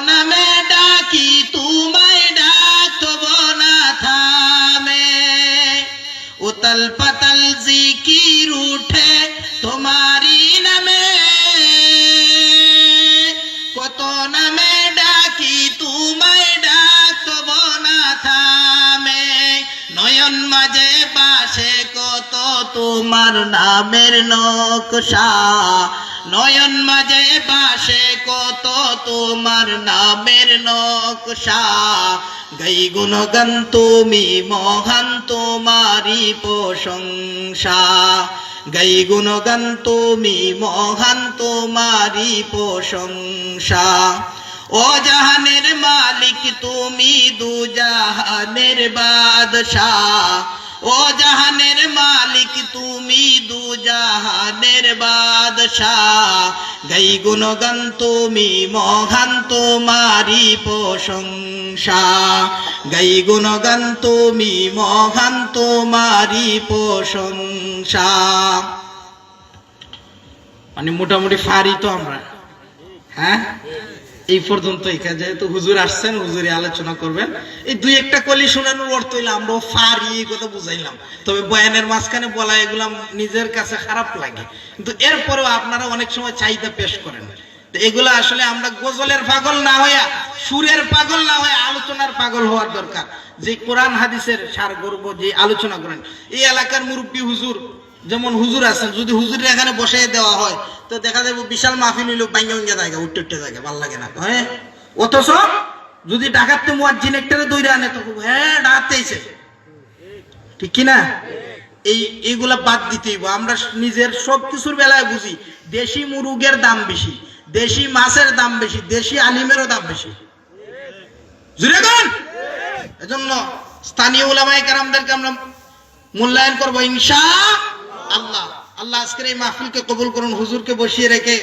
নামে ডাকি তোমায় ডাক তবু না থামে, উতাল পাতাল জিকির উঠে তোমারি নামে, কত নামে ডাকি তোমায় ডাক তবু না থামে, নয়ন মাঝে বাসে কত তোমার নামের নকশা, নয়ন মাঝে বাসে কত তোমার নামের নকশা, গাই গুণগান তুমি মহান তোমারি প্রশংসা, গাই গুণগান তুমি মহান তোমারি প্রশংসা, ও জাহানের মালিক তুমি দু জাহানের বাদশাহ, ও জাহানের মালিক তুমি দু জাহানের বাদশাহ, গাই গুণগান তুমি মহান তোমারি প্রশংসা, গাই গুণগান তুমি মহান তোমারি প্রশংসা। মানে মোটামুটি পারি তো আমরা, হ্যাঁ এই পর্যন্ত। যেহেতু হুজুর আসছেন, হুজুরে আলোচনা করবেন, এই দুই একটা কলি শোনানোর অর্থ হইলে আমরাও পারি এই কথা বুঝাইলাম। তবে বয়ানের মাঝখানে বলা এগুলা নিজের কাছে খারাপ লাগে, কিন্তু এরপরেও আপনারা অনেক সময় চাহিদা পেশ করেন। এগুলা আসলে আমরা গজলের পাগল না হইয়া, সুরের পাগল না হয়ে আলোচনার পাগল হওয়ার দরকার। যে কোরআন হাদিসের সার গর্ব যে আলোচনা করেন, এই এলাকার মুরব্বী হুজুর যেমন হুজুর আছেন, যদি হুজুরের এখানে বসে দেওয়া হয় তো দেখা যাবে বিশাল মাহফিল হইল বাইঙ্গা বাইঙ্গা জায়গা উঠতে উঠতে জায়গা ভাল লাগে না, হ্যাঁ। অথচ যদি ডাকাতে মুয়াজ্জিন একটারে দইরা আনে তো হ্যাঁ ডাকাতেইছে, ঠিক কিনা? এইগুলা বাদ দিতেই। আমরা নিজের সবকিছুর বেলায় বুঝি দেশি মুরুগের দাম বেশি, দেশি মাছের দাম বেশি, দেশি আলিমেরও দাম বেশি। জুড়ে দেন। এজন্য স্থানীয় উলামায়ে কেরামদেরকে আমরা মূল্যায়ন করবো ইনশাআল্লাহ। আল্লাহ আজকের এই মাহফিলকে কবুল করুন, হুজুরকে বসিয়ে রেখে